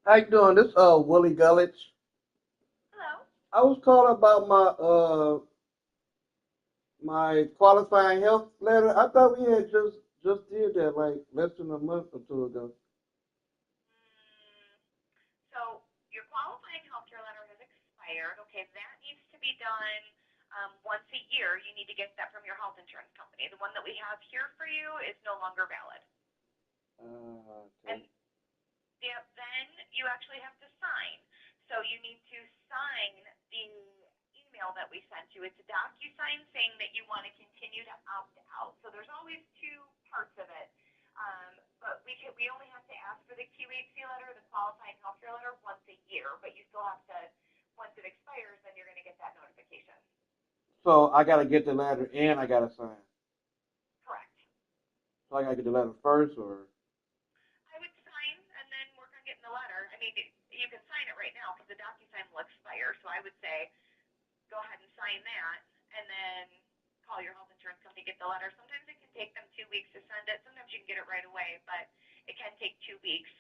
How you doing? This Willie Gullich. Hello. I was calling about my qualifying health letter. I thought we had just did that like less than a month or two ago. Mm, so your qualifying healthcare letter has expired. Okay, that needs to be done once a year. You need to get that from your health insurance company. The one that we have here for you is no longer valid. And Okay. yeah, then you actually have to sign. So you need to sign the email that we sent you. It's a DocuSign saying that you want to continue to opt out. So there's always two parts of it. But we only have to ask for the QHC letter, the qualifying healthcare letter, once a year. But you still have to, once it expires, then you're going to get that notification. So I gotta get the letter and I gotta sign. Correct. So I gotta get the letter first, or I would sign and then work on getting the letter. I mean, you can sign it right now because the DocuSign will expire. So I would say go ahead and sign that, and then call your health insurance company, get the letter. Sometimes it can take them 2 weeks to send it. Sometimes you can get it right away, but it can take 2 weeks.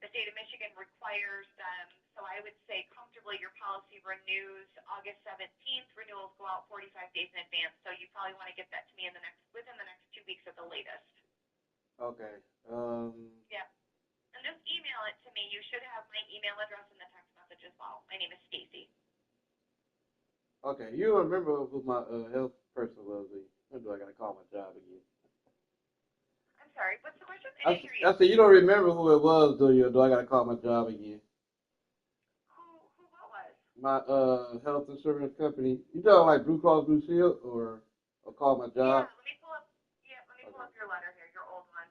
The state of Michigan requires them, so I would say comfortably your policy renews August 17th. Renewals go out 45 days in advance, so you probably want to get that to me within the next 2 weeks at the latest. okay. Yeah, and just email it to me. You should have my email address in the text message as well. My name is Stacy. Okay. You remember who my health person was? When do I gotta call my job again? I'm sorry. What's the question? I I, didn't s- hear you. I said you don't remember who it was, do you? Do I gotta call my job again? What was? My health insurance company. You talking like Blue Cross Blue Shield or call my Yeah, job? let me pull up. Yeah, let me pull Okay. up your letter here, your old one.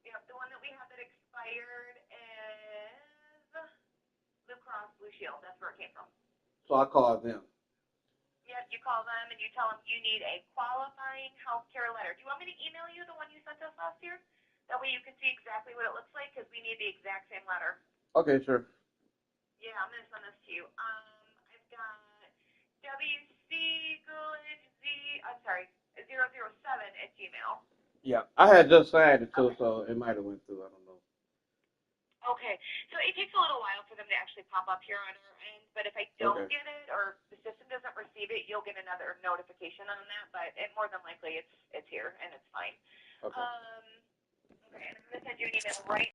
Yep, the one that we have that expired is Blue Cross Blue Shield. That's where it came from. So I called them. Yep, you call them and you tell them you need a qualifying health care letter. Do you want me to email you the one you sent us last year? That way you can see exactly what it looks like because we need the exact same letter. Okay, sure. Yeah, I'm gonna send this to you. I've got WC Coolidge Z. I'm sorry, 007 at Gmail. Yeah, I had just signed it too, Okay. so it might have went through. I don't know. Okay, so it takes a little while for them to actually pop up here on our end, but if I don't Okay. get it or the system doesn't receive it, you'll get another notification on that. But more than likely, it's here and it's fine. Okay. Um, okay, and I'm gonna send you an email right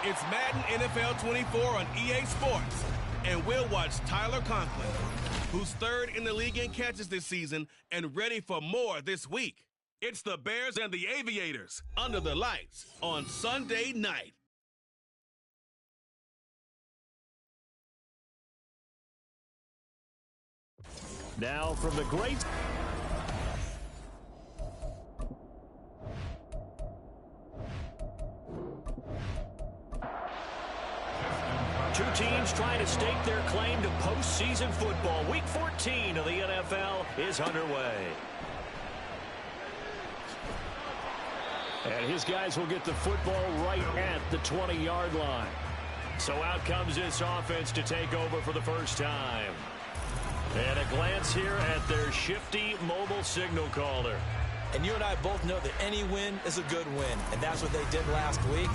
It's Madden NFL 24 on EA Sports, and we'll watch Tyler Conklin, who's third in the league in catches this season and ready for more this week. It's the Bears and the Aviators under the lights on Sunday night. Now from the great... Two teams trying to stake their claim to postseason football. Week 14 of the NFL is underway. And his guys will get the football right at the 20-yard line. So out comes this offense to take over for the first time. And a glance here at their shifty mobile signal caller. And you and I both know that any win is a good win, and that's what they did last week.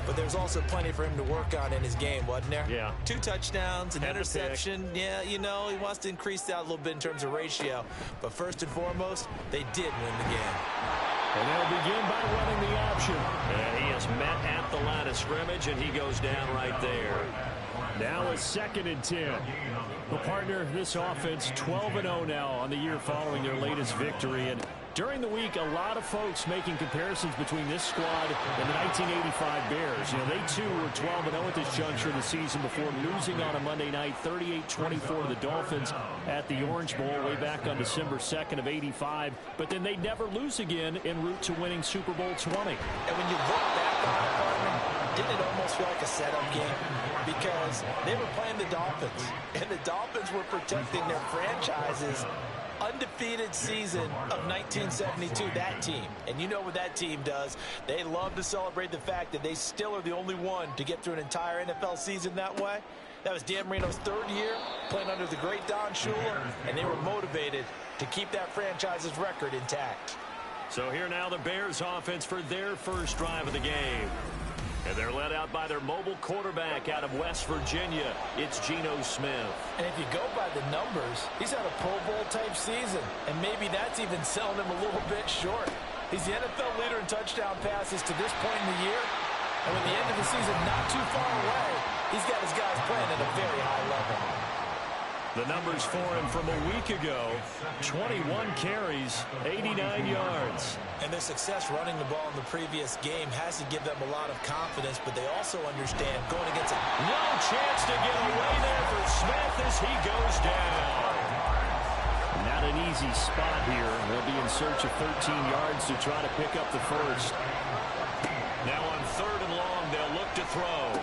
But there's also plenty for him to work on in his game, wasn't there? Yeah. 2 touchdowns, an interception. Yeah, you know, he wants to increase that a little bit in terms of ratio. But first and foremost, they did win the game. And they'll begin by running the option. And he is met at the line of scrimmage, and he goes down right there. Now it's 2nd and 10. Well, partner, this offense 12-0 now on the year following their latest victory. And during the week, a lot of folks making comparisons between this squad and the 1985 Bears. You know, they too were 12-0 at this juncture of the season before losing on a Monday night 38-24 to the Dolphins at the Orange Bowl way back on December 2nd of '85. But then they'd never lose again en route to winning Super Bowl 20. And when you look back on it, partner, didn't it almost feel like a setup game? Because they were playing the Dolphins, and the Dolphins were protecting their franchise's undefeated season of 1972, that team. And you know what that team does. They love to celebrate the fact that they still are the only one to get through an entire NFL season that way. That was Dan Marino's 3rd year playing under the great Don Shula, and they were motivated to keep that franchise's record intact. So here now the Bears offense for their first drive of the game. And they're led out by their mobile quarterback out of West Virginia. It's Geno Smith. And if you go by the numbers, he's had a Pro Bowl type season. And maybe that's even selling him a little bit short. He's the NFL leader in touchdown passes to this point in the year. And with the end of the season not too far away, he's got his guys playing at a very high level. The numbers for him from a week ago, 21 carries, 89 yards. And their success running the ball in the previous game has to give them a lot of confidence, but they also understand going against it. No chance to get away there for Smith as he goes down. Not an easy spot here. They'll be in search of 13 yards to try to pick up the first. Now on 3rd and long, they'll look to throw.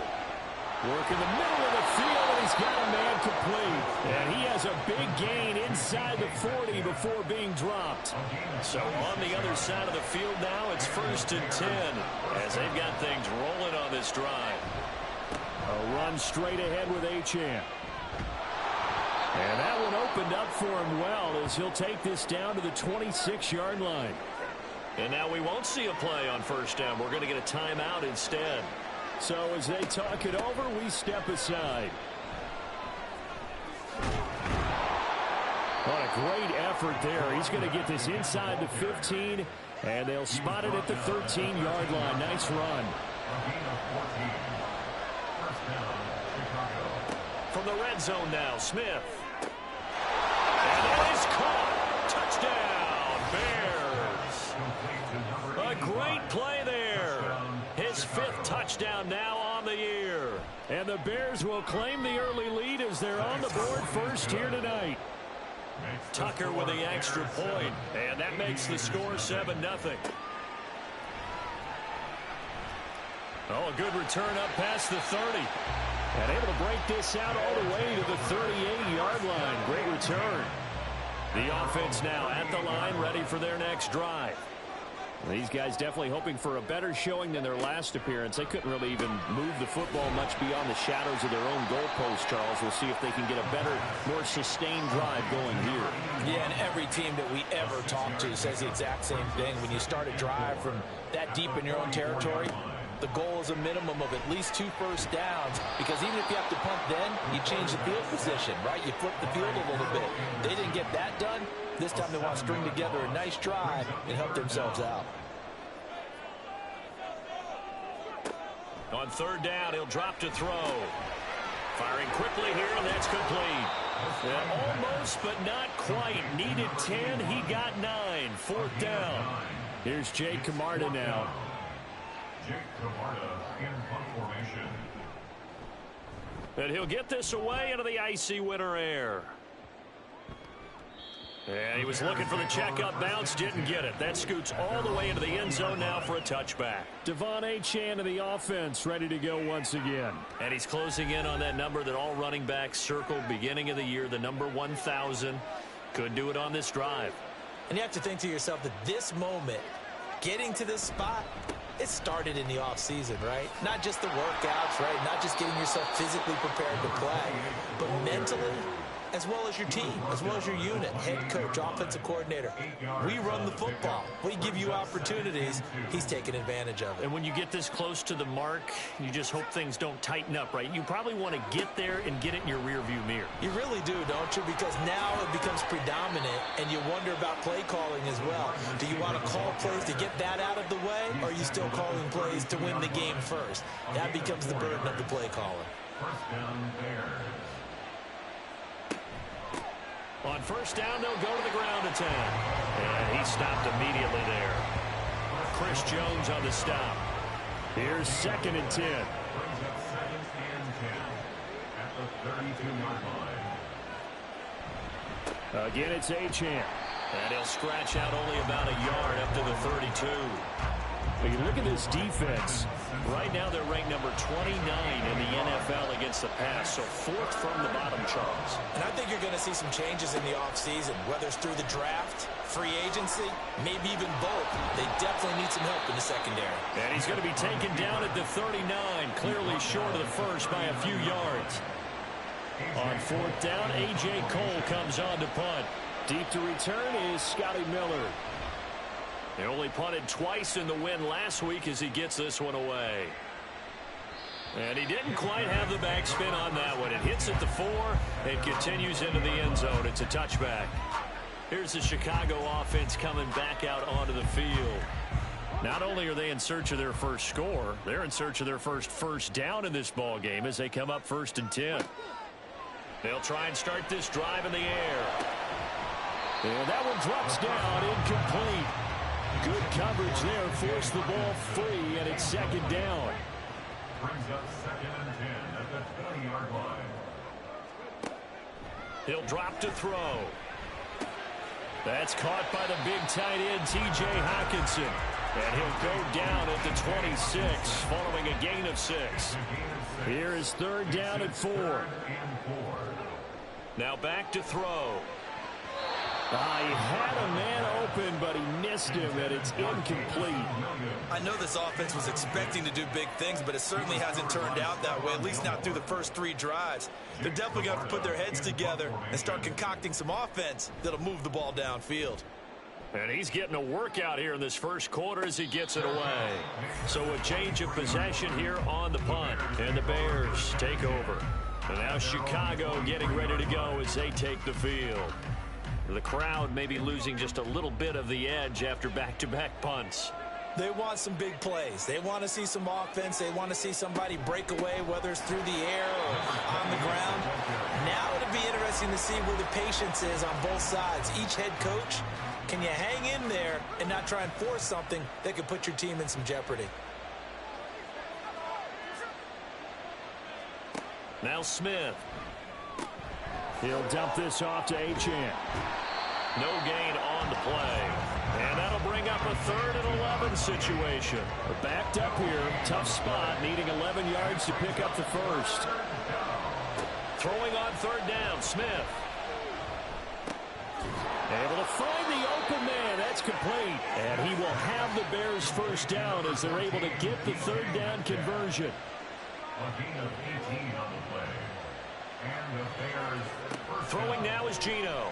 Work in the middle of the field, and he's got a man complete. And he has a big gain inside the 40 before being dropped. So on the other side of the field now, it's 1st and 10 as they've got things rolling on this drive. A run straight ahead with Achane. And that one opened up for him well as he'll take this down to the 26-yard line. And now we won't see a play on 1st down. We're going to get a timeout instead. So as they talk it over, we step aside. What a great effort there. He's going to get this inside the 15, and they'll spot it at the 13-yard line. Nice run. From the red zone now, Smith. And that is caught. Touchdown, Bears. A great play there. His 5th touchdown now on the year. And the Bears will claim the early lead as they're on the board first here tonight. Tucker with the extra point, and that makes the score 7-0. Oh, a good return up past the 30. And able to break this out all the way to the 38-yard line. Great return. The offense now at the line, ready for their next drive. These guys definitely hoping for a better showing than their last appearance. They couldn't really even move the football much beyond the shadows of their own goalpost, Charles. We'll see if they can get a better, more sustained drive going here. Yeah, and every team that we ever talk to says the exact same thing. When you start a drive from that deep in your own territory, the goal is a minimum of at least 2 first downs, because even if you have to punt then, you change the field position, right? You flip the field a little bit. They didn't get that done. This time they want to string together a nice drive and help themselves out. On third down, he'll drop to throw. Firing quickly here, and that's complete. Almost, but not quite. Needed 10. He got 9. Fourth down. Here's Jake Camarda now. Jake Camarda in punt formation. And he'll get this away into the icy winter air. And he was looking for the checkup bounce, didn't get it. That scoots all the way into the end zone now for a touchback. Devon Achane of the offense ready to go once again. And he's closing in on that number that all running backs circled beginning of the year, the number 1,000. Could do it on this drive. And you have to think to yourself that this moment, getting to this spot, it started in the offseason, right? Not just the workouts, right? Not just getting yourself physically prepared to play, but mentally, as well as your team, as well as your unit, head coach, offensive coordinator. We run the football. We give you opportunities. He's taking advantage of it. And when you get this close to the mark, you just hope things don't tighten up, right? You probably want to get there and get it in your rearview mirror. You really do, don't you? Because now it becomes predominant, and you wonder about play calling as well. Do you want to call plays to get that out of the way, or are you still calling plays to win the game first? That becomes the burden of the play caller. First down, Bears. On first down, they'll go to the ground attack. And he stopped immediately there. Chris Jones on the stop. Here's 2nd and 10. Brings up 2nd and 10 at the 32-yard line. Again, it's Achane. And he'll scratch out only about a yard up to the 32. But you look at this defense. Right now, they're ranked number 29 in the NFL against the pass, so 4th from the bottom, Charles. And I think you're going to see some changes in the offseason, whether it's through the draft, free agency, maybe even both. They definitely need some help in the secondary. And he's going to be taken down at the 39, clearly short of the first by a few yards. On 4th down, A.J. Cole comes on to punt. Deep to return is Scotty Miller. They only punted twice in the win last week as he gets this one away. And he didn't quite have the backspin on that one. It hits at the 4 and continues into the end zone. It's a touchback. Here's the Chicago offense coming back out onto the field. Not only are they in search of their first score, they're in search of their first down in this ball game as they come up 1st and 10. They'll try and start this drive in the air. And that one drops down, incomplete. Good coverage there, forced the ball free, and it's 2nd down. Brings up 2nd and 10 at the 20-yard line. He'll drop to throw. That's caught by the big tight end, T.J. Hockenson. And he'll go down at the 26, following a gain of 6. Here is 3rd down and 4. Now back to throw. He had a man open, but he missed him, and it's incomplete. I know this offense was expecting to do big things, but it certainly hasn't turned out that way, at least not through the first 3 drives. They're definitely going to have to put their heads together and start concocting some offense that'll move the ball downfield. And he's getting a workout here in this first quarter as he gets it away. So a change of possession here on the punt, and the Bears take over. And now Chicago getting ready to go as they take the field. The crowd may be losing just a little bit of the edge after back-to-back punts. They want some big plays. They want to see some offense. They want to see somebody break away, whether it's through the air or on the ground. Now it'll be interesting to see where the patience is on both sides. Each head coach, can you hang in there and not try and force something that could put your team in some jeopardy? Now Smith. He'll dump this off to Achane. No gain on the play. And that'll bring up a 3rd and 11 situation. We're backed up here. Tough spot, needing 11 yards to pick up the first. Throwing on 3rd down, Smith. Able to find the open man. That's complete. And he will have the Bears' first down as they're able to get the 3rd down conversion. A gain of 18 on the play. And the Bears first Throwing now is Geno.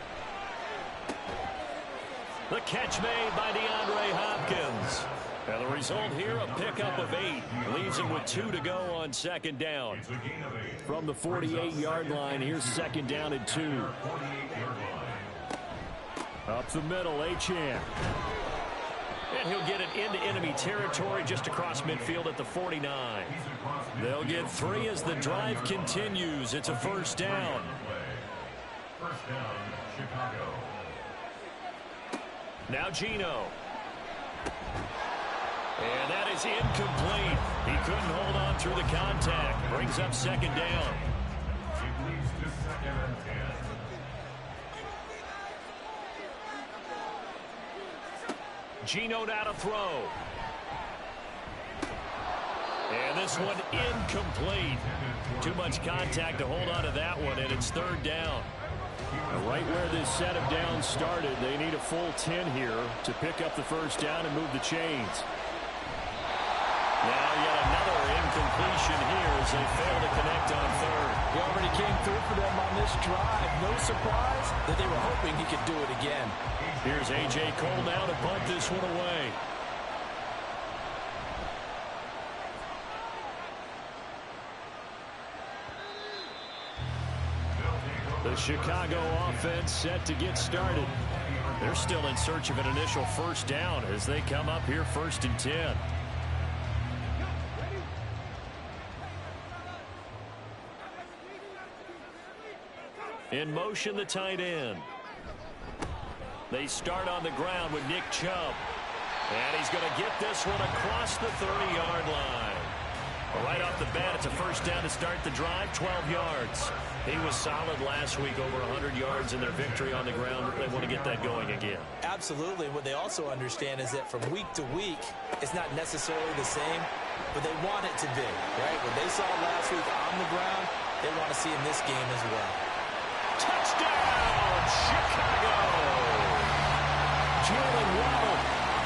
The catch made by DeAndre Hopkins. And the result here, a pickup of 8. Leaves him with 2 to go on 2nd down. From the 48-yard line, here's 2nd down and 2. Up the middle, Achane. And he'll get it into enemy territory just across midfield at the 49. They'll get 3 as the drive continues. It's a first down. First down, Chicago. Now Geno. And that is incomplete. He couldn't hold on through the contact. Brings up second down. It leads to 2nd and 10. Geno now to throw. And this one incomplete. Too much contact to hold on to that one, and it's third down. Right where this set of downs started, they need a full 10 here to pick up the first down and move the chains. Now yet another incompletion here as they fail to connect on third. He already came through for them on this drive. No surprise that they were hoping he could do it again. Here's A.J. Cole now to punt this one away. The Chicago offense set to get started. They're still in search of an initial first down as they come up here 1st and 10. In motion, the tight end. They start on the ground with Nick Chubb. And he's going to get this one across the 30-yard line. Right off the bat, it's a first down to start the drive, 12 yards. He was solid last week, over 100 yards in their victory on the ground. They want to get that going again. Absolutely. What they also understand is that from week to week, it's not necessarily the same, but they want it to be, right? What they saw last week on the ground, they want to see in this game as well. Touchdown, Chicago! Jalen Waddle,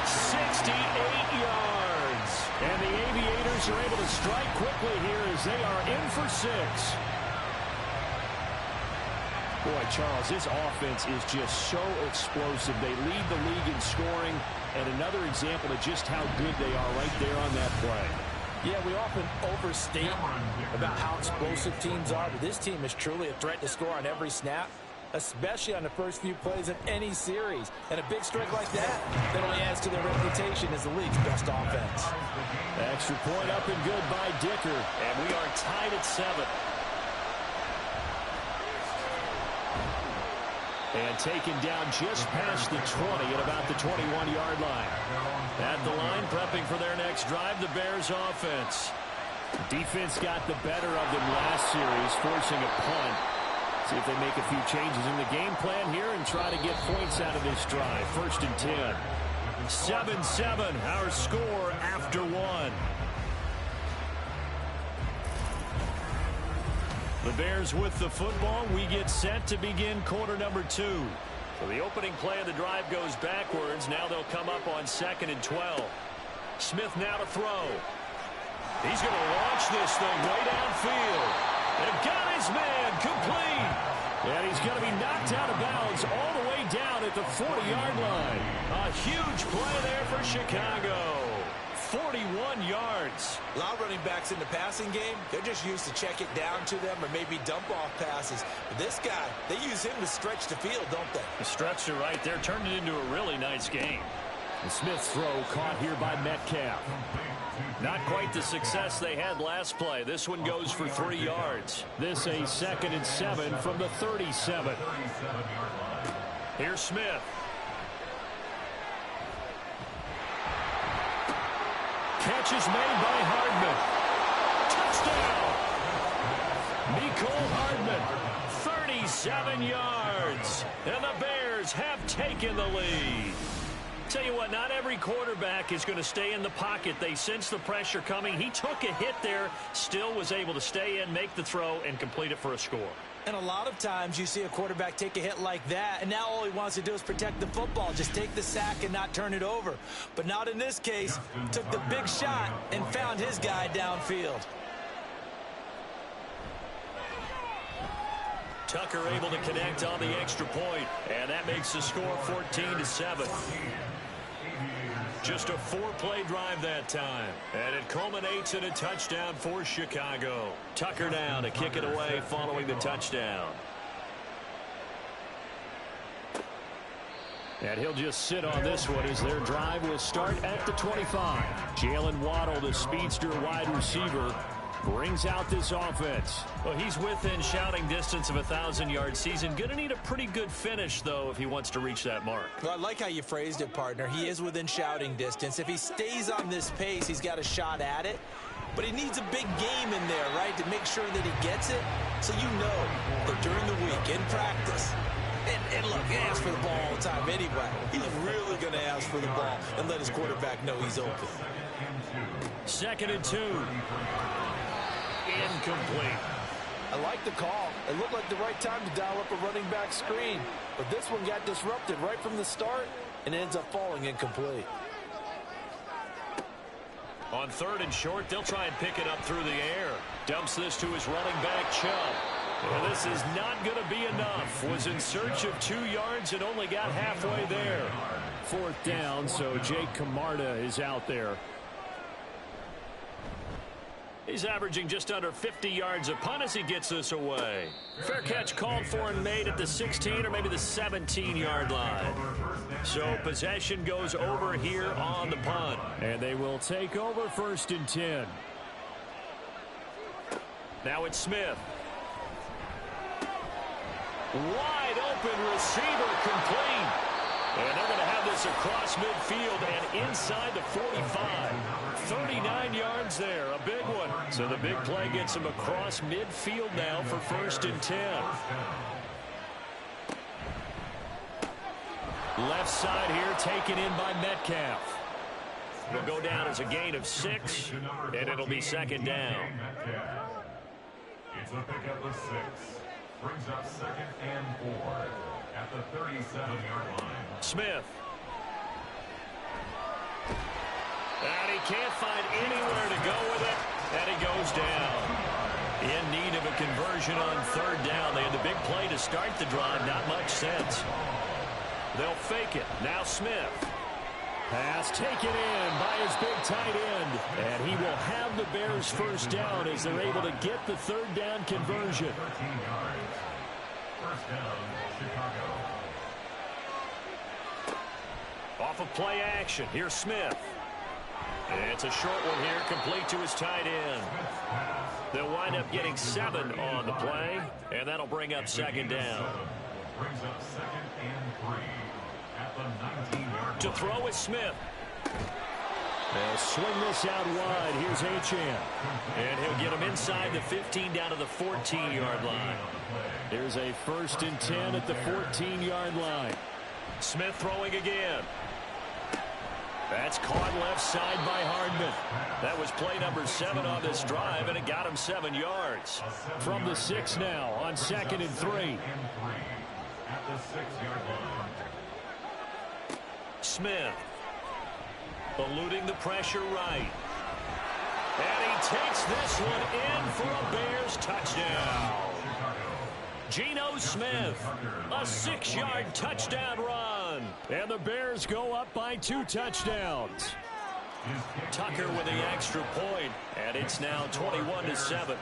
68 yards. And the Aviators are able to strike quickly here as they are in for 6. Boy, Charles, this offense is just so explosive. They lead the league in scoring, and another example of just how good they are right there on that play. Yeah, we often overstate about how explosive teams are, but this team is truly a threat to score on every snap, especially on the first few plays of any series. And a big strike like that only adds to their reputation as the league's best offense. Extra point up and good by Dicker, and we are tied at 7. And taken down just past the 20 at about the 21-yard line. At the line, prepping for their next drive, the Bears offense. Defense got the better of them last series, forcing a punt. See if they make a few changes in the game plan here and try to get points out of this drive. 1st and 10. 7-7, our score after 1. The Bears with the football. We get set to begin quarter number 2. So the opening play of the drive goes backwards. Now they'll come up on 2nd and 12. Smith now to throw. He's going to launch this thing way downfield. And got his man complete. And he's going to be knocked out of bounds all the way down at the 40-yard line. A huge play there for Chicago. 41 yards. A lot of running backs in the passing game, they're just used to check it down to them or maybe dump off passes. But this guy, they use him to stretch the field, don't they? The stretcher right there turned it into a really nice game. The Smith's throw caught here by Metcalf. Not quite the success they had last play. This one goes for 3 yards. This a 2nd and 7 from the 37. Here's Smith. Catch is made by Hardman. Touchdown! Mecole Hardman, 37 yards. And the Bears have taken the lead. Tell you what, not every quarterback is going to stay in the pocket. They sense the pressure coming. He took a hit there, still was able to stay in, make the throw, and complete it for a score. And a lot of times you see a quarterback take a hit like that, and now all he wants to do is protect the football. Just take the sack and not turn it over. But not in this case. Took the big shot and found his guy downfield. Tucker able to connect on the extra point, and that makes the score 14-7. Just a 4-play drive that time, and it culminates in a touchdown for Chicago. Tucker now to kick it away following the touchdown. And he'll just sit on this one as their drive will start at the 25. Jalen Waddle, the speedster wide receiver, brings out this offense. Well, he's within shouting distance of a 1,000-yard season. Going to need a pretty good finish, though, if he wants to reach that mark. Well, I like how you phrased it, partner. He is within shouting distance. If he stays on this pace, he's got a shot at it. But he needs a big game in there, right, to make sure that he gets it. So you know that during the week, in practice, and look, he asks for the ball all the time anyway. He's really going to ask for the ball and let his quarterback know he's open. 2nd and 2. Incomplete. I like the call. It looked like the right time to dial up a running back screen. But this one got disrupted right from the start and ends up falling incomplete. On 3rd and short, they'll try and pick it up through the air. Dumps this to his running back, Chubb. And this is not going to be enough. Was in search of 2 yards and only got halfway there. 4th down, so Jake Camarda is out there. He's averaging just under 50 yards a punt as he gets this away. Fair catch called for and made at the 16 or maybe the 17-yard line. So possession goes over here on the punt. And they will take over 1st and 10. Now it's Smith. Wide open receiver complete. And they're going to have this across midfield and inside the 45. 39 yards there, a big one. So the big play gets him across midfield now for 1st and 10. Left side here taken in by Metcalf. It'll go down as a gain of 6, and it'll be 2nd down. It's a pickup of 6. Brings up 2nd and 4 at the 37-yard line. Smith. And he can't find anywhere to go with it, and he goes down. In need of a conversion on 3rd down. They had the big play to start the drive. Not much sense. They'll fake it. Now Smith. Pass taken in by his big tight end. And he will have the Bears 1st down as they're able to get the 3rd down conversion. 13 yards. 1st down, Chicago. Off of play action. Here's Smith. And it's a short one here, complete to his tight end. They'll wind up getting 7 on the play, and that'll bring up 2nd down. Brings up 2nd and 3 at the 19-yard line. To throw is Smith. They'll swing this out wide. Here's Achane. And he'll get him inside the 15 down to the 14-yard line. There's a 1st and 10 at the 14-yard line. Smith throwing again. That's caught left side by Hardman. That was play number 7 on this drive, and it got him 7 yards. From the 6 now on 2nd and 3. At the 6-yard line. Smith. Eluding the pressure right. And he takes this one in for a Bears touchdown. Geno Smith, a 6-yard touchdown run. And the Bears go up by 2 touchdowns. Tucker with the extra point, and it's now 21-7.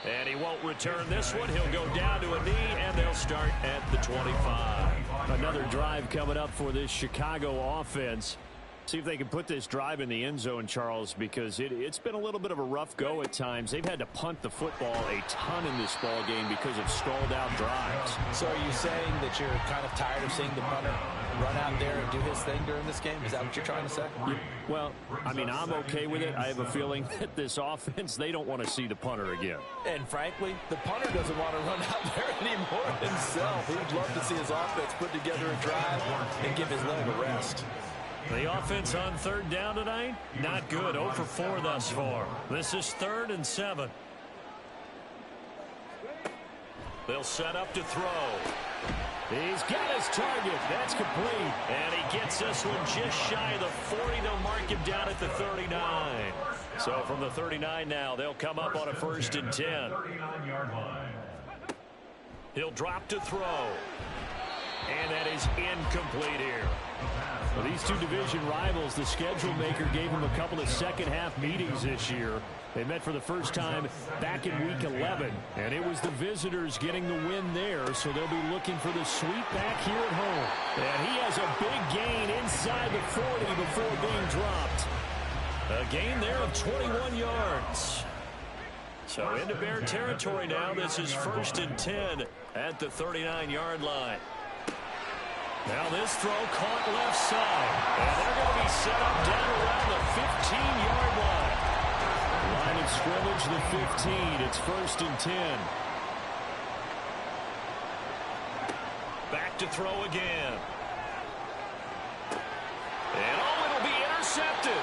And he won't return this one. He'll go down to a knee, and they'll start at the 25. Another drive coming up for this Chicago offense. See if they can put this drive in the end zone, Charles, because it's been a little bit of a rough go at times. They've had to punt the football a ton in this ball game because of stalled out drives. So are you saying that you're kind of tired of seeing the punter run out there and do his thing during this game? Is that what you're trying to say? Well, I mean, I'm okay with it. I have a feeling that this offense, they don't want to see the punter again. And frankly, the punter doesn't want to run out there anymore himself. He'd love to see his offense put together a drive and give his leg a rest. The offense on 3rd down tonight, not good. 0 for 4 thus far. This is 3rd and 7. They'll set up to throw. He's got his target. That's complete. And he gets this one just shy of the 40. They'll mark him down at the 39. So from the 39 now, they'll come up on a 1st and 10. He'll drop to throw. And that is incomplete here. Well, these two division rivals, the schedule maker gave them a couple of second-half meetings this year. They met for the first time back in Week 11, and it was the visitors getting the win there, so they'll be looking for the sweep back here at home. And he has a big gain inside the 40 before being dropped. A gain there of 21 yards. So into Bear territory now. This is 1st and 10 at the 39-yard line. Now this throw caught left side. And they're going to be set up down around the 15-yard line. Line of scrimmage, the 15. It's 1st and 10. Back to throw again. And it'll be intercepted.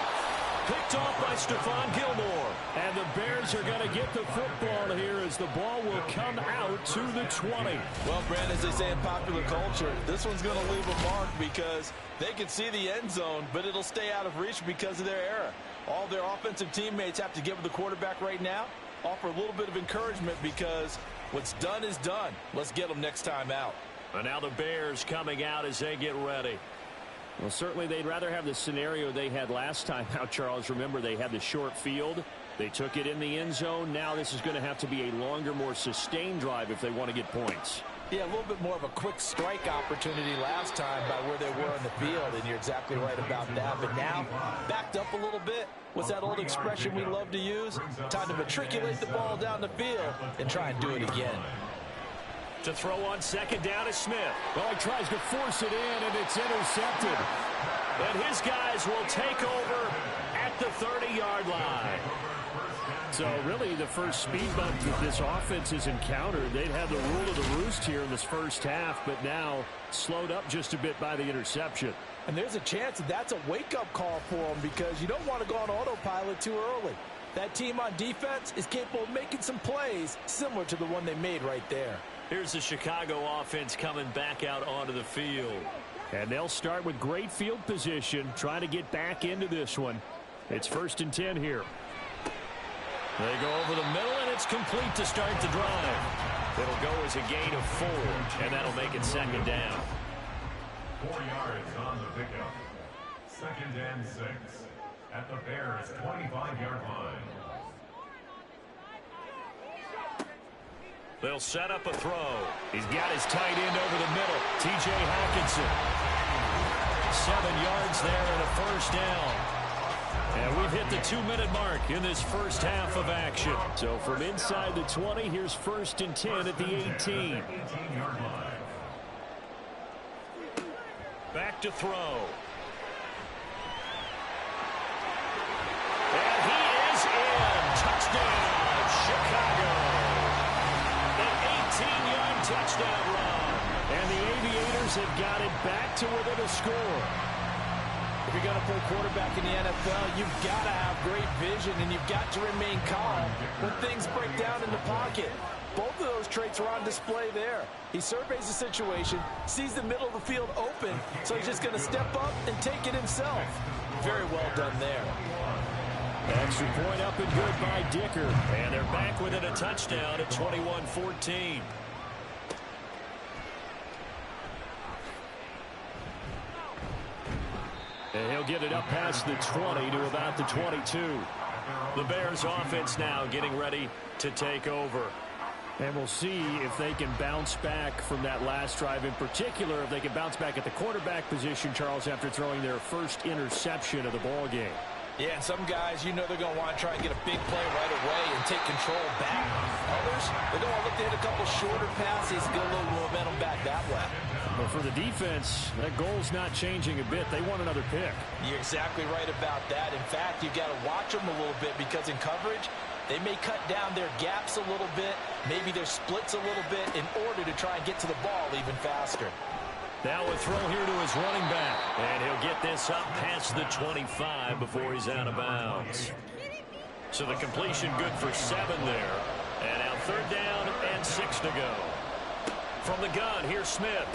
Picked off by Stephon Gilmore. And the Bears are going to get the football here as the ball will come out to the 20. Well, Brandon, as they say in popular culture, this one's going to leave a mark because they can see the end zone, but it'll stay out of reach because of their error. All their offensive teammates have to give the quarterback right now, offer a little bit of encouragement because what's done is done. Let's get them next time out. And now the Bears coming out as they get ready. Well, certainly they'd rather have the scenario they had last time out, Charles. Remember, they had the short field. They took it in the end zone. Now this is going to have to be a longer, more sustained drive if they want to get points. Yeah, a little bit more of a quick strike opportunity last time by where they were in the field, and you're exactly right about that. But now, backed up a little bit. What's that old expression we love to use? Time to matriculate the ball down the field and try and do it again. To throw on 2nd down is Smith. Well, he tries to force it in, and it's intercepted. And his guys will take over at the 30-yard line. So really the first speed bump that this offense has encountered. They'd had the rule of the roost here in this first half, but now slowed up just a bit by the interception. And there's a chance that that's a wake-up call for them because you don't want to go on autopilot too early. That team on defense is capable of making some plays similar to the one they made right there. Here's the Chicago offense coming back out onto the field. And they'll start with great field position, trying to get back into this one. It's 1st and 10 here. They go over the middle, and it's complete to start the drive. It'll go as a gain of 4, and that'll make it 2nd down. 4 yards on the pickup. 2nd and 6 at the Bears' 25-yard line. They'll set up a throw. He's got his tight end over the middle, T.J. Hockenson. 7 yards there and a 1st down. And we've hit the 2-minute mark in this first half of action. So from inside the 20, here's 1st and 10 at the 18. Back to throw. And he is in. Touchdown, Chicago. An 18-yard touchdown run. And the Aviators have got it back to within a score. If you're going to play quarterback in the NFL, you've got to have great vision, and you've got to remain calm when things break down in the pocket. Both of those traits are on display there. He surveys the situation, sees the middle of the field open, so he's just going to step up and take it himself. Very well done there. Extra point up and good by Dicker. And they're back within a touchdown at 21-14. And he'll get it up past the 20 to about the 22. The Bears offense now getting ready to take over. And we'll see if they can bounce back from that last drive, in particular, if they can bounce back at the quarterback position, Charles, after throwing their first interception of the ball game. Yeah, and some guys, you know they're going to want to try and get a big play right away and take control back. Others, they're going to look to hit a couple shorter passes, get a little momentum back that way. But for the defense, that goal's not changing a bit. They want another pick. You're exactly right about that. In fact, you've got to watch them a little bit because in coverage, they may cut down their gaps a little bit, maybe their splits a little bit in order to try and get to the ball even faster. Now a throw here to his running back. And he'll get this up past the 25 before he's out of bounds. So the completion good for 7 there. And now 3rd down and 6 to go. From the gun, here's Smith.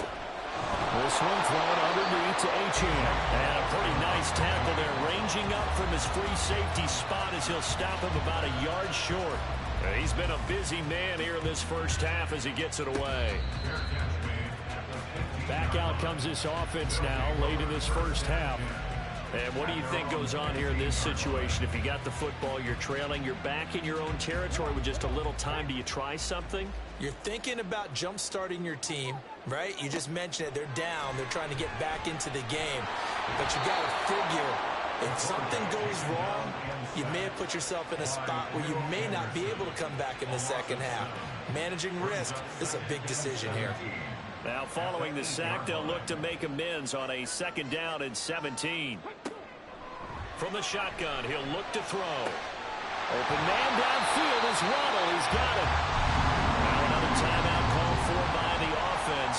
This one thrown underneath to Achane. And a pretty nice tackle there, ranging up from his free safety spot as he'll stop him about a yard short. He's been a busy man here in this first half as he gets it away. Fair catch made at the Back out comes this offense now late in this first half. And what do you think goes on here in this situation? If you got the football, you're trailing, you're back in your own territory with just a little time. Do you try something? You're thinking about jump-starting your team, right? You just mentioned it. They're down. They're trying to get back into the game. But you got to figure, if something goes wrong, you may have put yourself in a spot where you may not be able to come back in the second half. Managing risk is a big decision here. Now following the sack, they'll look to make amends on a 2nd down and 17. From the shotgun, he'll look to throw. Open man downfield is Waddle. He's got it. Now another timeout called for by the offense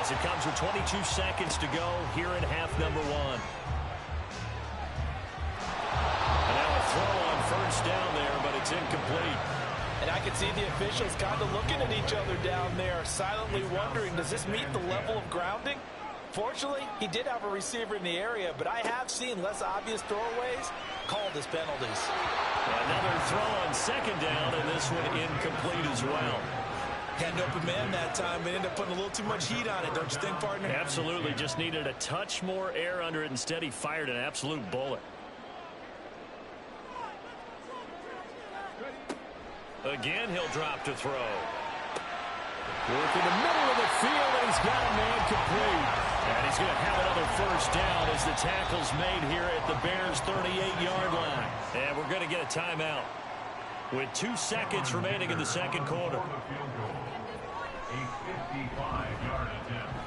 as it comes with 22 seconds to go here in half number 1. And now a throw on 1st down there, but it's incomplete. And I can see the officials kind of looking at each other down there, silently wondering, does this meet the level of grounding? Fortunately, he did have a receiver in the area, but I have seen less obvious throwaways called as penalties. Another throw on 2nd down, and this one incomplete as well. Had an open man that time, but ended up putting a little too much heat on it, don't you think, partner? Absolutely. Just needed a touch more air under it. Instead, he fired an absolute bullet. Again, he'll drop to throw. Work in the middle of the field, and he's got a man complete. And he's going to have another 1st down as the tackle's made here at the Bears' 38-yard line. And we're going to get a timeout with 2 seconds remaining in the 2nd quarter. A 55-yard attempt.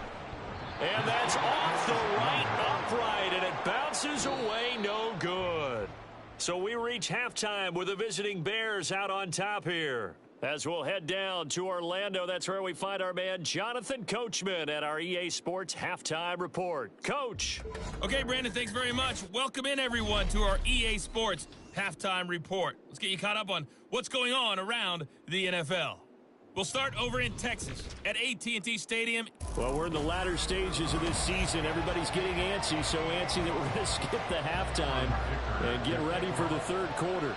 And that's off the right upright, and it bounces away no good. So we reach halftime with the visiting Bears out on top here. As we'll head down to Orlando, that's where we find our man Jonathan Coachman at our EA Sports Halftime Report. Coach. Okay, Brandon, thanks very much. Welcome in, everyone, to our EA Sports Halftime Report. Let's get you caught up on what's going on around the NFL. We'll start over in Texas at AT&T Stadium. Well, we're in the latter stages of this season. Everybody's getting antsy, so antsy that we're going to skip the halftime and get ready for the 3rd quarter.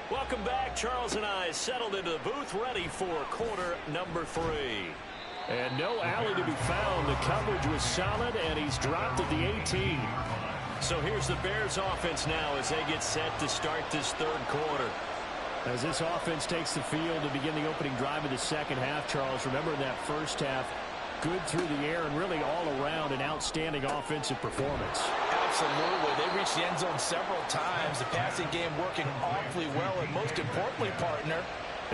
Welcome back. Charles and I settled into the booth, ready for quarter number 3. And no alley to be found. The coverage was solid, and he's dropped at the 18. So here's the Bears offense now as they get set to start this 3rd quarter. As this offense takes the field to begin the opening drive of the 2nd half, Charles, remember in that 1st half, good through the air and really all around an outstanding offensive performance. Absolutely. They reached the end zone several times. The passing game working awfully well, and most importantly, partner,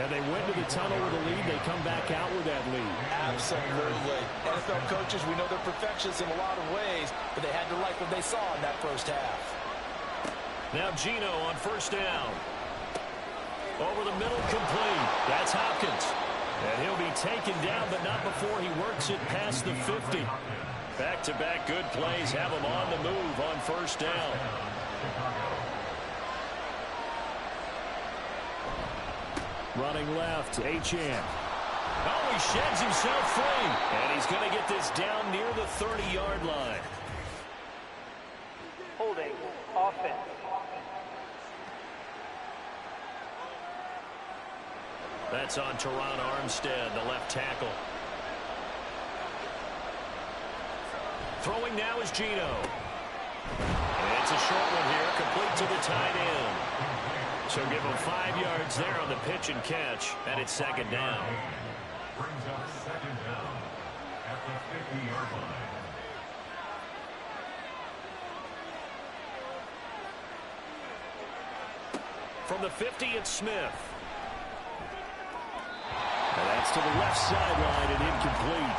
and they went to the tunnel with a lead. They come back out with that lead. Absolutely. NFL coaches, we know they're perfectionists in a lot of ways, but they had to like what they saw in that 1st half. Now Geno on 1st down. Over the middle, complete. That's Hopkins. And he'll be taken down, but not before he works it past the 50. Back-to-back good plays have him on the move on 1st down. Running left, Achane. Oh, he sheds himself free. And he's going to get this down near the 30-yard line. Holding offense. That's on Teron Armstead, the left tackle. Throwing now is Geno. And it's a short one here, complete to the tight end. So give him 5 yards there on the pitch and catch, and it's 2nd down. Brings up 2nd down at the 50-yard line. From the 50, it's Smith. And that's to the left sideline and incomplete.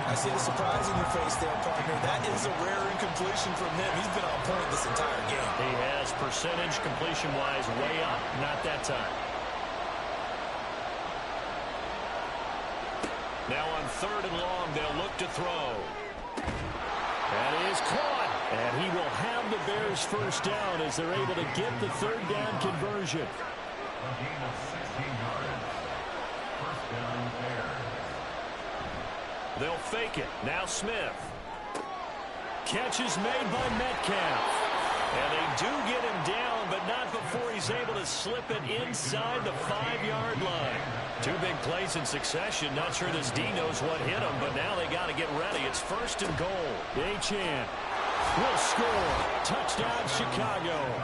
I see the surprise in your face there, partner. That is a rare incompletion from him. He's been on point this entire game. He has percentage completion-wise way up, not that time. Now on 3rd and long, they'll look to throw. That is caught. And he will have the Bears 1st down as they're able to get the 3rd down conversion. A gain of 16 yards. 1st down Bears. They'll fake it. Now Smith. Catch is made by Metcalf. And they do get him down, but not before he's able to slip it inside the 5-yard line. 2 big plays in succession. Not sure this D knows what hit him, but now they got to get ready. It's 1st and goal. Achane will score. Touchdown, Chicago.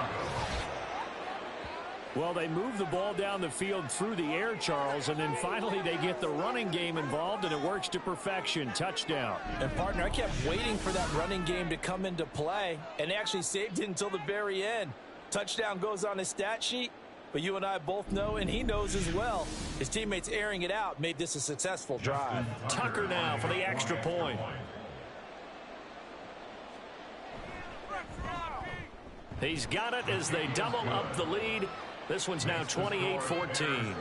Well, they move the ball down the field through the air, Charles, and then finally they get the running game involved, and it works to perfection. Touchdown. And, partner, I kept waiting for that running game to come into play, and they actually saved it until the very end. Touchdown goes on his stat sheet, but you and I both know, and he knows as well, his teammates airing it out made this a successful drive. Tucker now for the extra point. He's got it as they double up the lead. This one's now 28-14.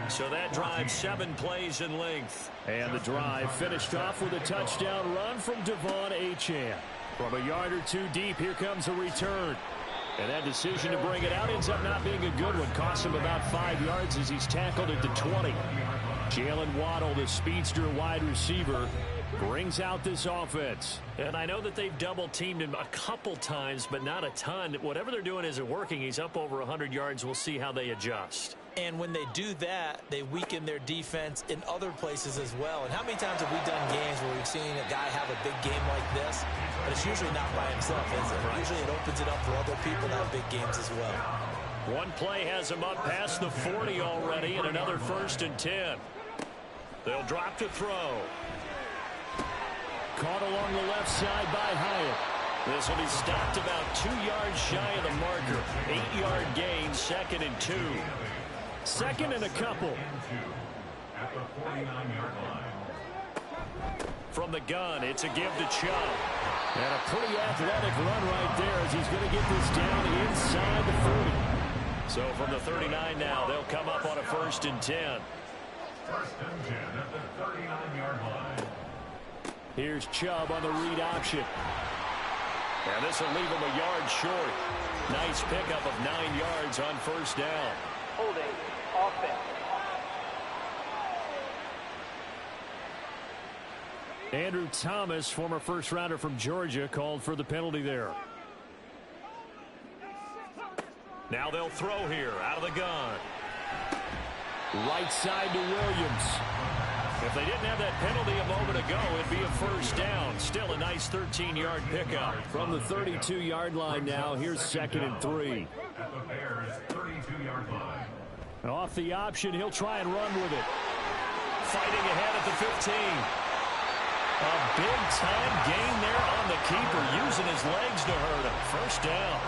So that drive 7 plays in length. And the drive finished off with a touchdown run from Devon Achane. From a yard or 2 deep, here comes a return. And that decision to bring it out ends up not being a good one. Costs him about 5 yards as he's tackled at the 20. Jalen Waddle, the speedster wide receiver, brings out this offense. And I know that they've double-teamed him a couple times, but not a ton. Whatever they're doing isn't working. He's up over 100 yards. We'll see how they adjust. And when they do that, they weaken their defense in other places as well. And how many times have we done games where we've seen a guy have a big game like this? But it's usually not by himself, is it? Usually it opens it up for other people to have big games as well. One play has him up past the 40 already, and another 1st and 10. They'll drop to throw. Caught along the left side by Hyatt. This will be stopped about 2 yards shy of the marker. 8-yard gain, 2nd and 2. 2nd and a couple. At the 49-yard line. From the gun, it's a give to Chubb. And a pretty athletic run right there as he's going to get this down inside the 40. So from the 39 now, they'll come up on a 1st and 10. 1st and 10 at the 39-yard line. Here's Chubb on the read option. And this will leave him a yard short. Nice pickup of 9 yards on 1st down. Holding offense. Andrew Thomas, former first-rounder from Georgia, called for the penalty there. Now they'll throw here out of the gun. Right side to Williams. If they didn't have that penalty a moment ago, it'd be a 1st down. Still a nice 13-yard pickup. From the 32-yard line now, here's 2nd and 3. At the Bears' 32-yard line. And off the option, he'll try and run with it. Fighting ahead at the 15. A big-time gain there on the keeper, using his legs to hurt him. 1st down.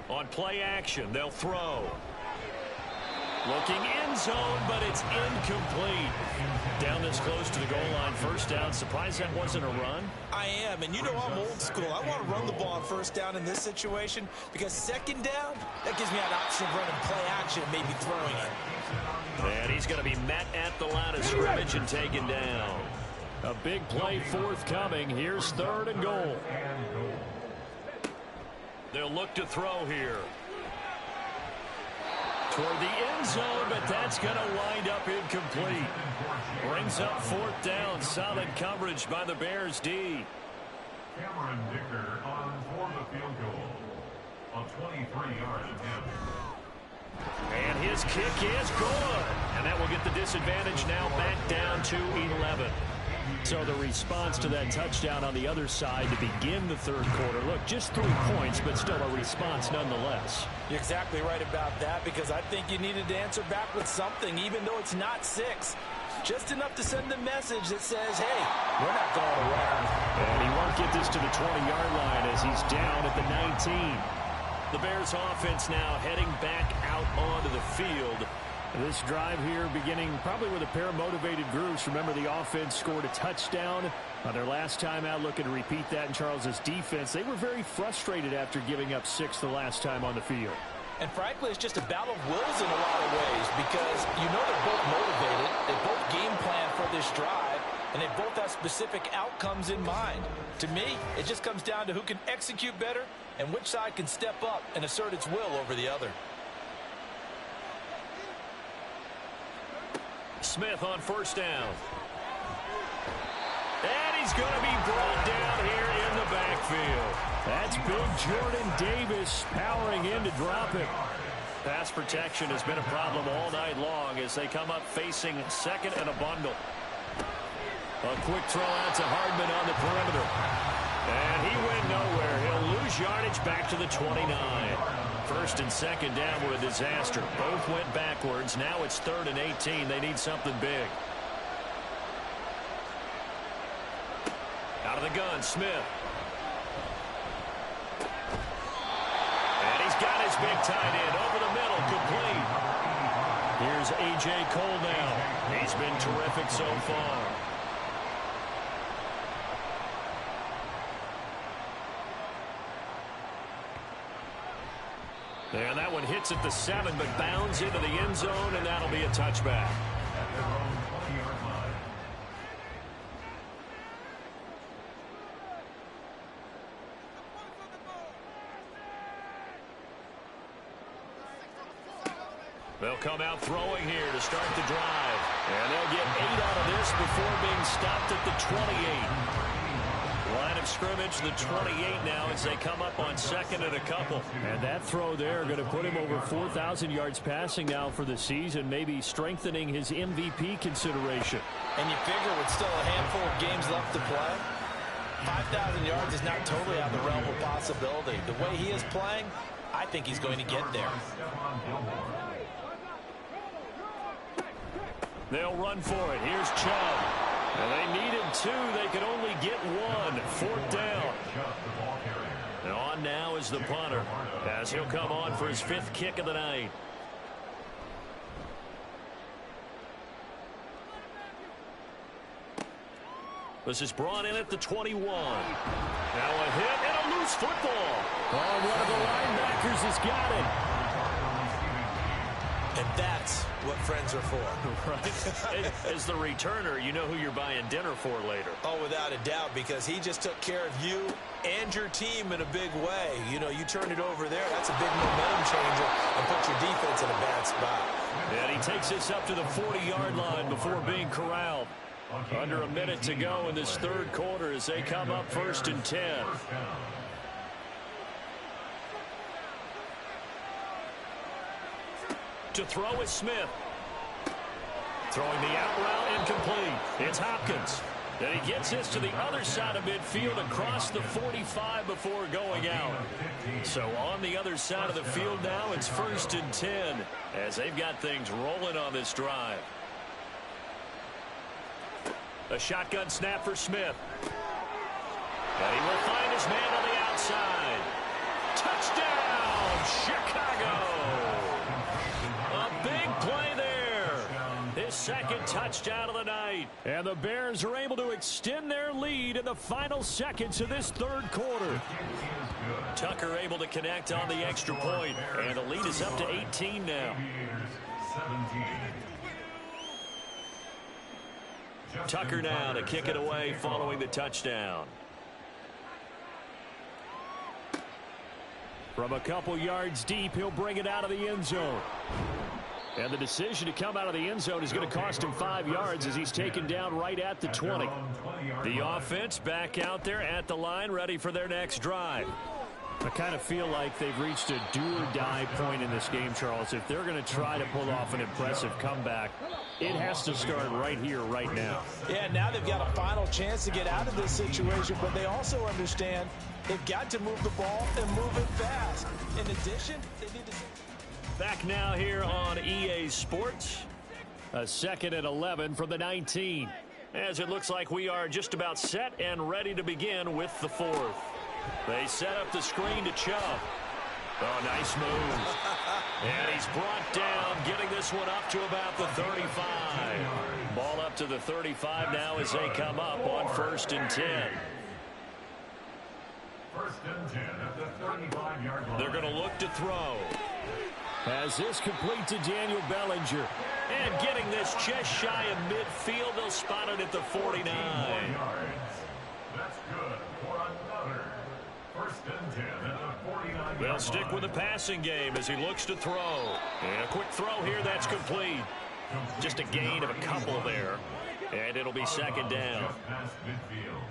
On play action, they'll throw. Looking end zone, but it's incomplete. Down this close to the goal line, 1st down. Surprised that wasn't a run? I am, and you know I'm old school. I want to run the ball on 1st down in this situation because 2nd down, that gives me an option of running play action, maybe throwing it. And he's going to be met at the line of scrimmage and taken down. A big play forthcoming. Here's 3rd and goal. They'll look to throw here. Toward the end zone, but that's going to wind up incomplete. Brings up 4th down. Solid coverage by the Bears D. Cameron Dicker on for the field goal. A 23-yard attempt. And his kick is good. And that will get the disadvantage now back down to 11. So the response to that touchdown on the other side to begin the 3rd quarter. Look, just 3 points, but still a response nonetheless. You're exactly right about that because I think you needed to answer back with something, even though it's not 6. Just enough to send the message that says, hey, we're not going around. And he won't get this to the 20-yard line as he's down at the 19. The Bears offense now heading back out onto the field. This drive here beginning probably with a pair of motivated groups. Remember, the offense scored a touchdown on their last time out. Looking to repeat that in Charles's defense. They were very frustrated after giving up 6 the last time on the field. And frankly, it's just a battle of wills in a lot of ways because you know they're both motivated. They both game plan for this drive, and they both have specific outcomes in mind. To me, it just comes down to who can execute better and which side can step up and assert its will over the other. Smith on first down. And he's going to be brought down here in the backfield. That's big Jordan Davis powering in to drop it. Pass protection has been a problem all night long as they come up facing second and a bundle. A quick throw out to Hardman on the perimeter. And he went nowhere. He'll lose yardage back to the 29. First and second down were a disaster. Both went backwards. Now it's 3rd and 18. They need something big. Out of the gun, Smith. And he's got his big tight end over the middle, complete. Here's A.J. Cole now. He's been terrific so far. And that one hits at the 7, but bounds into the end zone, and that'll be a touchback. They'll come out throwing here to start the drive. And they'll get 8 out of this before being stopped at the 28. Line of scrimmage, the 28 now as they come up on second and a couple. And that throw there going to put him over 4,000 yards passing now for the season, maybe strengthening his MVP consideration. And you figure with still a handful of games left to play, 5,000 yards is not totally out of the realm of possibility. The way he is playing, I think he's going to get there. They'll run for it. Here's Chubb. And they needed 2. They could only get 1. 4th down. And on now is the punter as he'll come on for his 5th kick of the night. This is brought in at the 21. Now a hit and a loose football. Oh, one of the linebackers has got it. And that's what friends are for. Right. As the returner, you know who you're buying dinner for later. Oh, without a doubt, because he just took care of you and your team in a big way. You know, you turn it over there, that's a big momentum changer and put your defense in a bad spot. And he takes this up to the 40-yard line before being corralled. Under a minute to go in this 3rd quarter as they come up 1st and 10. To throw is Smith. Throwing the out route incomplete. It's Hopkins. And he gets this to the other side of midfield across the 45 before going out. So on the other side of the field now, it's 1st and 10 as they've got things rolling on this drive. A shotgun snap for Smith. And he will find his man on the outside. Touchdown, Chicago! A big play there. His 2nd touchdown of the night. And the Bears are able to extend their lead in the final seconds of this 3rd quarter. Tucker able to connect on the extra point. And the lead is up to 18 now. Tucker now to kick it away following the touchdown. From a couple yards deep, he'll bring it out of the end zone. And the decision to come out of the end zone is going to cost him 5 yards as he's taken down right at the 20. The offense back out there at the line, ready for their next drive. I kind of feel like they've reached a do-or-die point in this game, Charles. If they're going to try to pull off an impressive comeback, it has to start right here, right now. Yeah, now they've got a final chance to get out of this situation, but they also understand they've got to move the ball and move it fast. In addition, they need to... Back now here on EA Sports. A 2nd and 11 from the 19. As it looks like we are just about set and ready to begin with the 4th. They set up the screen to Chubb. Oh, nice move. And he's brought down, getting this one up to about the 35. Ball up to the 35 now as they come up on 1st and 10. 1st and 10 at the 35-yard line. They're going to look to throw. As this complete to Daniel Bellinger. And getting this just shy of midfield, they'll spot it at the 49. That's good for another 1st and 10 at the 49. They'll stick with the passing game as he looks to throw. And a quick throw here that's complete. Just a gain of a couple there. And it'll be second down. Just past midfield.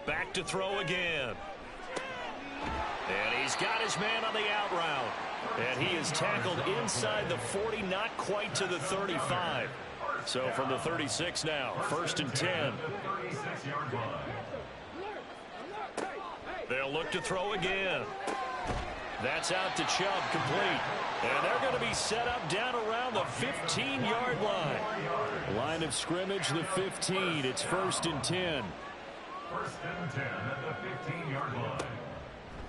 Back to throw again. And he's got his man on the out route. And he is tackled inside the 40, not quite to the 35. So from the 36 now, 1st and 10. They'll look to throw again. That's out to Chubb, complete. And they're going to be set up down around the 15-yard line. Line of scrimmage, the 15. It's 1st and 10. 1st and 10 at the 15-yard line.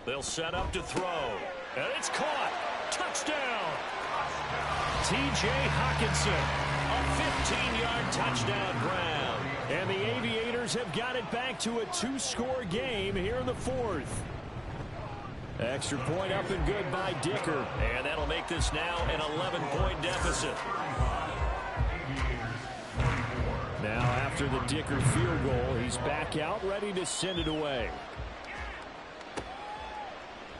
They'll set up to throw. And it's caught. Touchdown. T.J. Hockenson. A 15-yard touchdown grab. And the Aviators have got it back to a 2-score game here in the 4th. Extra point up and good by Dicker. And that'll make this now an 11-point deficit. Now after the Dicker field goal, he's back out ready to send it away.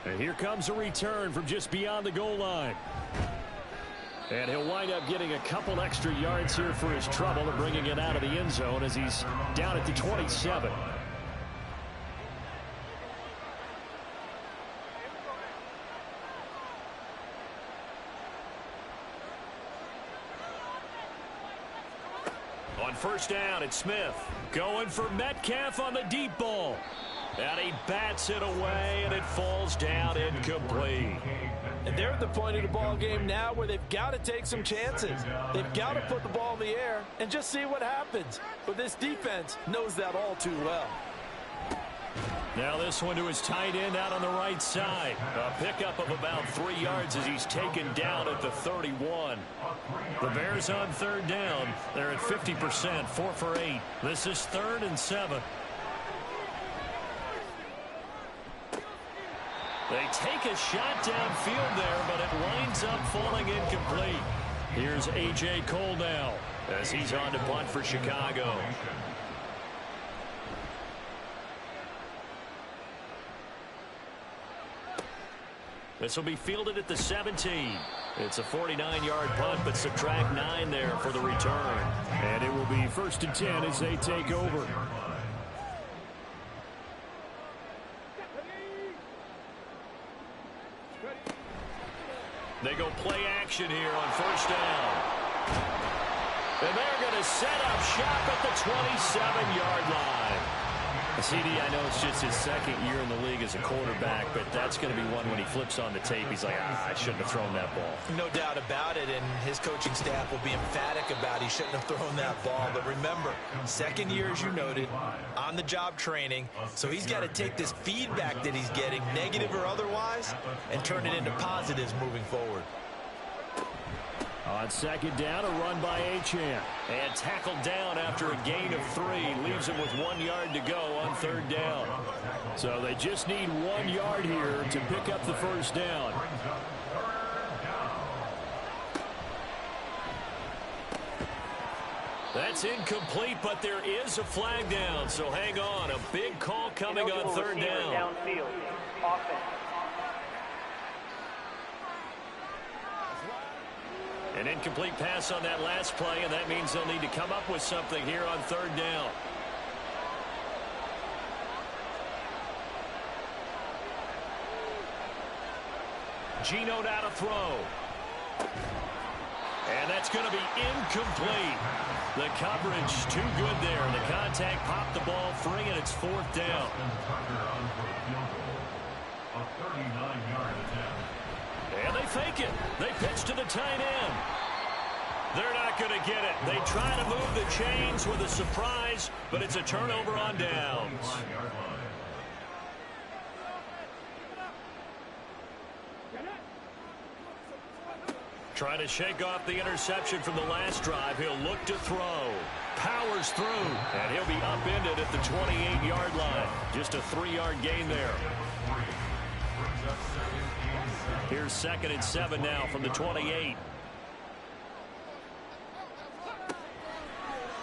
And here comes a return from just beyond the goal line. And he'll wind up getting a couple extra yards here for his trouble and bringing it out of the end zone as he's down at the 27. On 1st down, it's Smith. Going for Metcalf on the deep ball. And he bats it away, and it falls down incomplete. And they're at the point of the ball game now where they've got to take some chances. They've got to put the ball in the air and just see what happens. But this defense knows that all too well. Now this one to his tight end out on the right side. A pickup of about 3 yards as he's taken down at the 31. The Bears on 3rd down. They're at 50%, 4 for 8. This is 3rd and 7. They take a shot downfield there, but it winds up falling incomplete. Here's A.J. Cole now as he's on to punt for Chicago. This will be fielded at the 17. It's a 49-yard punt, but subtract 9 there for the return. And it will be 1st and 10 as they take over. They go play action here on 1st down. And they're going to set up shop at the 27-yard line. CD, I know it's just his 2nd year in the league as a quarterback, but that's going to be one when he flips on the tape. He's like, I shouldn't have thrown that ball. No doubt about it, and his coaching staff will be emphatic about he shouldn't have thrown that ball. But remember, 2nd year, as you noted, on-the-job training, so he's got to take this feedback that he's getting, negative or otherwise, and turn it into positives moving forward. On 2nd down, a run by Achane. And tackled down after a gain of 3. Leaves him with 1 yard to go on 3rd down. So they just need 1 yard here to pick up the 1st down. That's incomplete, but there is a flag down. So hang on. A big call coming on 3rd down. Downfield. Offense. An incomplete pass on that last play, and that means they'll need to come up with something here on 3rd down. Geno now to throw. And that's going to be incomplete. The coverage too good there. The contact popped the ball free, and it's 4th down. A 39-yard attempt. And they fake it. They pitch to the tight end. They're not going to get it. They try to move the chains with a surprise, but it's a turnover on downs. Trying to shake off the interception from the last drive. He'll look to throw. Powers through. And he'll be upended at the 28-yard line. Just a 3-yard gain there. Here's 2nd and 7 now from the 28.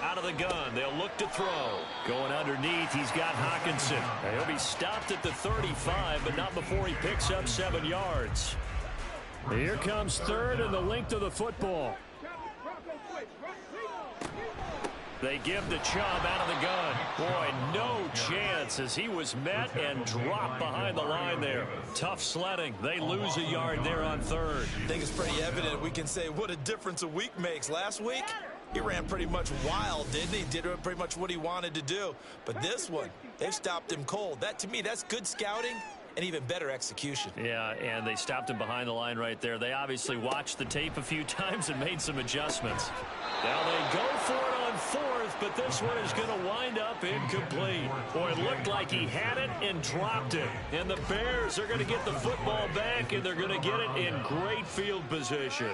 Out of the gun, they'll look to throw. Going underneath, he's got Hockenson. He'll be stopped at the 35, but not before he picks up 7 yards. Here comes third and the length of the football. They give the Chubb out of the gun. Boy, no chance as he was met and dropped behind the line there. Tough sledding. They lose a yard there on third. I think it's pretty evident. We can say what a difference a week makes. Last week, he ran pretty much wild, didn't he? Did pretty much what he wanted to do. But this one, they've stopped him cold. That, to me, that's good scouting and even better execution. Yeah, and they stopped him behind the line right there. They obviously watched the tape a few times and made some adjustments. Now they go for it on fourth, but this one is going to wind up incomplete. Boy, it looked like he had it and dropped it. And the Bears are going to get the football back, and they're going to get it in great field position.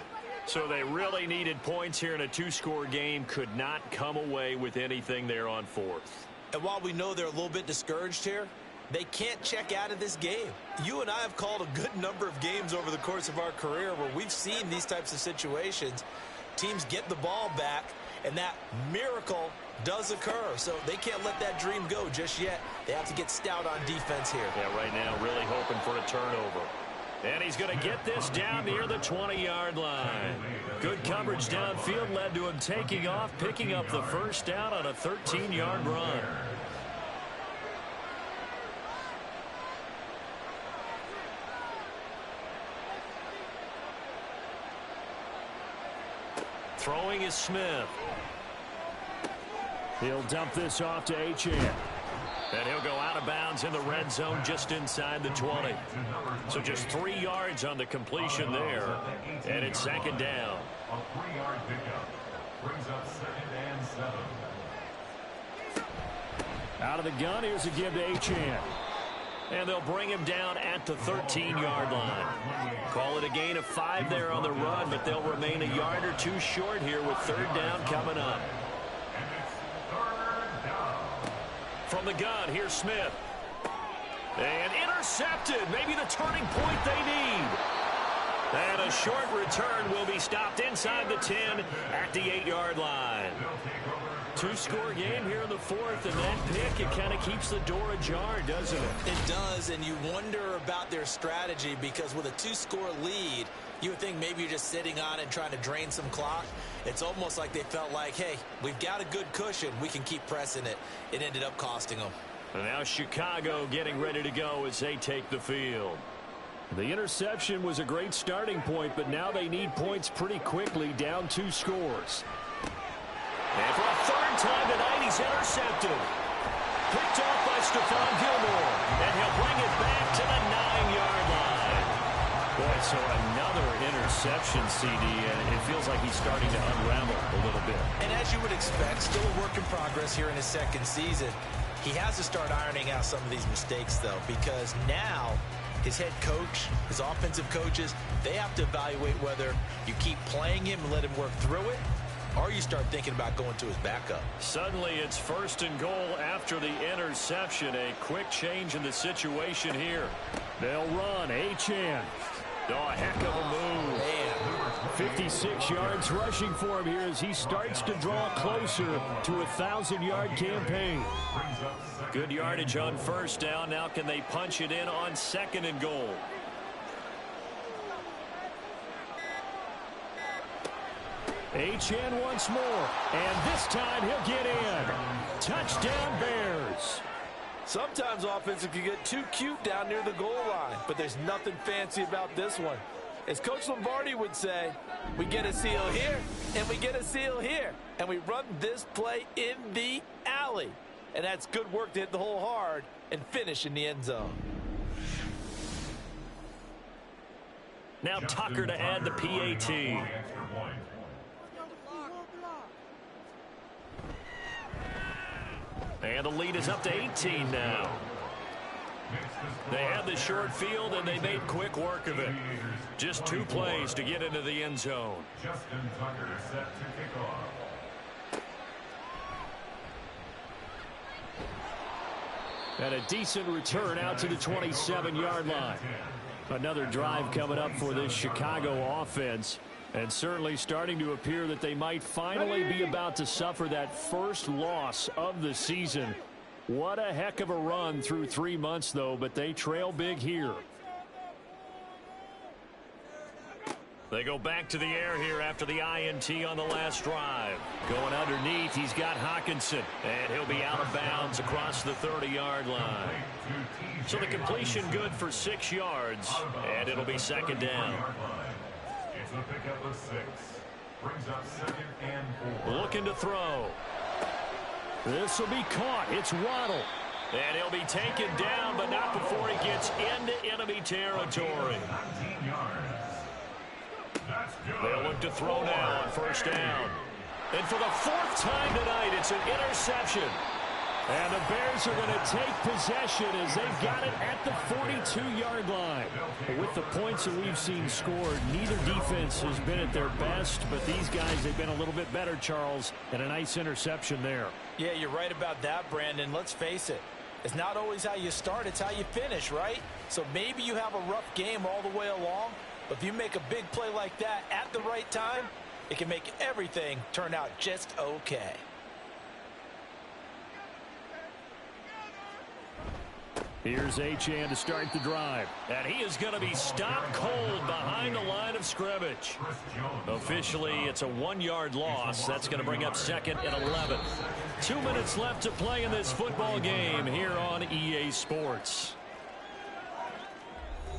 So they really needed points here in a 2-score game. Could not come away with anything there on fourth. And while we know they're a little bit discouraged here, they can't check out of this game. You and I have called a good number of games over the course of our career where we've seen these types of situations. Teams get the ball back, and that miracle does occur. So they can't let that dream go just yet. They have to get stout on defense here. Yeah, right now really hoping for a turnover. And he's going to get this down near the 20-yard line. Good coverage downfield led to him taking off, picking up the first down on a 13-yard run. Throwing is Smith. He'll dump this off to Achane. And he'll go out of bounds in the red zone just inside the 20. So just 3 yards on the completion there. And it's second down. A 3-yard pickup brings up 2nd and 7. Out of the gun, here's a give to Achane. And they'll bring him down at the 13-yard line. Call it a gain of 5 there on the run, but they'll remain a yard or 2 short here with third down coming up. From the gun, here's Smith. And intercepted. Maybe the turning point they need. And a short return will be stopped inside the 10 at the 8-yard line. 2-score game here in the fourth, and that pick, it kind of keeps the door ajar, doesn't it? It does, and you wonder about their strategy because with a 2-score lead, you would think maybe you're just sitting on it and trying to drain some clock. It's almost like they felt like, hey, we've got a good cushion. We can keep pressing it. It ended up costing them. And now Chicago getting ready to go as they take the field. The interception was a great starting point, but now they need points pretty quickly, down 2 scores. And for a third time tonight, he's intercepted. Picked off by Stephon Gilmore. And he'll bring it back to the 9-yard line. Boy, so another interception, CD, and it feels like he's starting to unravel a little bit. And as you would expect, still a work in progress here in his second season. He has to start ironing out some of these mistakes, though, because now his head coach, his offensive coaches, they have to evaluate whether you keep playing him and let him work through it, or you start thinking about going to his backup. Suddenly it's 1st and goal after the interception. A quick change in the situation here. They'll run. Achane. Oh, a heck of a move. Man. 56 yards rushing for him here as he starts to draw closer to a 1,000-yard campaign. Good yardage on first down. Now can they punch it in on 2nd and goal? Achane once more, and this time he'll get in. Touchdown Bears. Sometimes offenses can get too cute down near the goal line, but there's nothing fancy about this one. As Coach Lombardi would say, we get a seal here, and we get a seal here, and we run this play in the alley. And that's good work to hit the hole hard and finish in the end zone. Now Tucker to add the PAT. And the lead is up to 18 now. They had the short field, and they made quick work of it. Just 2 plays to get into the end zone. Justin Tucker set to kick off. And a decent return out to the 27-yard line. Another drive coming up for this Chicago offense. And certainly starting to appear that they might finally be about to suffer that first loss of the season. What a heck of a run through 3 months, though, but they trail big here. They go back to the air here after the INT on the last drive. Going underneath, he's got Hockenson, and he'll be out of bounds across the 30-yard line. So the completion good for 6 yards, and it'll be second down. It's a pickup of 6. Brings up 2nd and 4. Looking to throw. This will be caught. It's Waddle. And he'll be taken down, but not before he gets into enemy territory. 19 yards. They'll look to throw now on first down. And for the 4th time tonight, it's an interception. And the Bears are going to take possession as they've got it at the 42-yard line. With the points that we've seen scored, neither defense has been at their best, but these guys, they've been a little bit better, Charles, and a nice interception there. Yeah, you're right about that, Brandon. Let's face it. It's not always how you start, it's how you finish, right? So maybe you have a rough game all the way along, but if you make a big play like that at the right time, it can make everything turn out just okay. Here's Achane to start the drive. And he is going to be stopped cold behind the line of scrimmage. Officially, it's a 1-yard loss. That's going to bring up 2nd and 11. 2 minutes left to play in this football game here on EA Sports.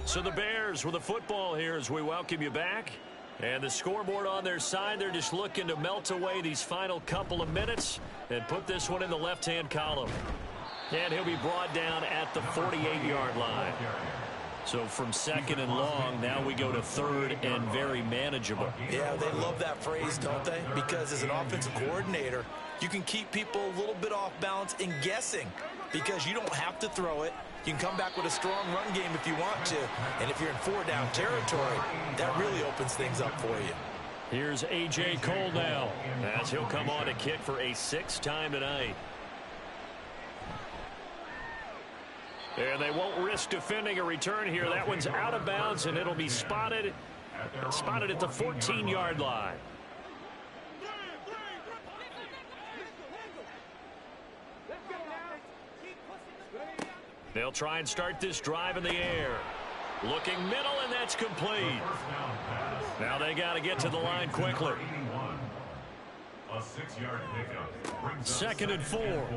So the Bears with the football here as we welcome you back. And the scoreboard on their side, they're just looking to melt away these final couple of minutes and put this one in the left-hand column. And he'll be brought down at the 48-yard line. So from 2nd and long, now we go to 3rd and very manageable. Yeah, they love that phrase, don't they? Because as an offensive coordinator, you can keep people a little bit off balance and guessing because you don't have to throw it. You can come back with a strong run game if you want to. And if you're in 4-down territory, that really opens things up for you. Here's A.J. Cole now as he'll come on to kick for a 6th time tonight. And they won't risk defending a return here. That one's out of bounds, and it'll be spotted at the 14-yard line. They'll try and start this drive in the air. Looking middle, and that's complete. Now they got to get to the line quickly. A 6-yard pickup. 2nd and 4.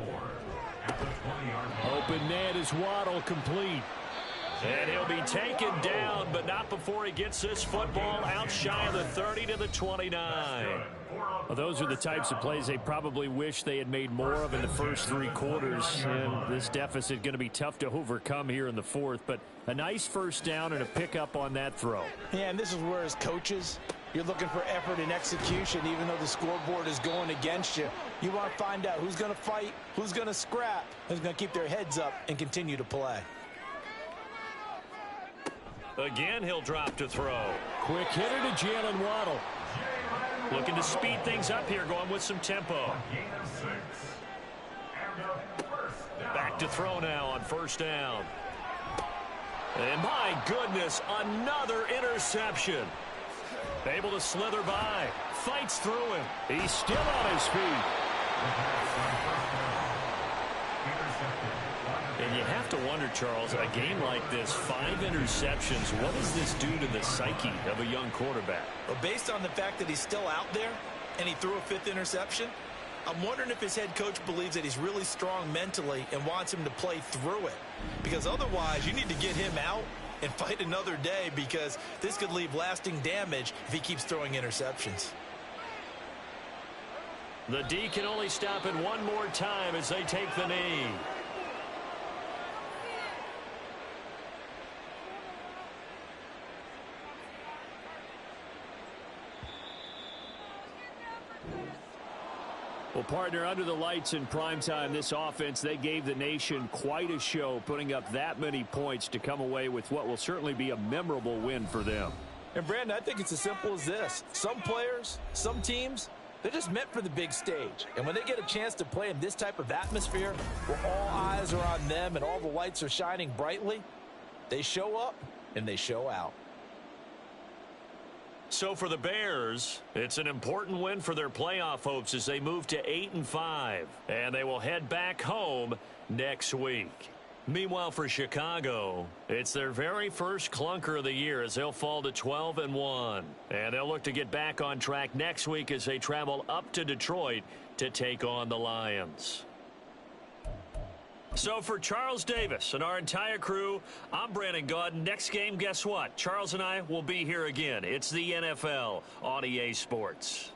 Open net is Waddle, complete. And he'll be taken down, but not before he gets this football out shy of the 30 to the 29. Well, those are the types of plays they probably wish they had made more of in the first 3 quarters. And this deficit going to be tough to overcome here in the 4th. But a nice first down and a pickup on that throw. Yeah, and this is where as coaches, you're looking for effort and execution, even though the scoreboard is going against you. You want to find out who's going to fight, who's going to scrap, who's going to keep their heads up and continue to play. Again, he'll drop to throw. Quick hitter to Jalen Waddle. Looking to speed things up here, going with some tempo. Back to throw now on first down. And my goodness, another interception. Able to slither by. Fights through him. He's still on his feet. And you have to wonder, Charles, a game like this, 5 interceptions, what does this do to the psyche of a young quarterback? Well, based on the fact that he's still out there and he threw a 5th interception, I'm wondering if his head coach believes that he's really strong mentally and wants him to play through it. Because otherwise, you need to get him out and fight another day because this could leave lasting damage if he keeps throwing interceptions. The D can only stop it one more time as they take the knee. Well, partner, under the lights in primetime, this offense, they gave the nation quite a show, putting up that many points to come away with what will certainly be a memorable win for them. And, Brandon, I think it's as simple as this. Some players, some teams, they're just meant for the big stage. And when they get a chance to play in this type of atmosphere, where all eyes are on them and all the lights are shining brightly, they show up and they show out. So for the Bears, it's an important win for their playoff hopes as they move to 8-5, and they will head back home next week. Meanwhile, for Chicago, it's their very first clunker of the year as they'll fall to 12-1, and they'll look to get back on track next week as they travel up to Detroit to take on the Lions. So for Charles Davis and our entire crew, I'm Brandon Gaudin. Next game, guess what? Charles and I will be here again. It's the NFL on EA Sports.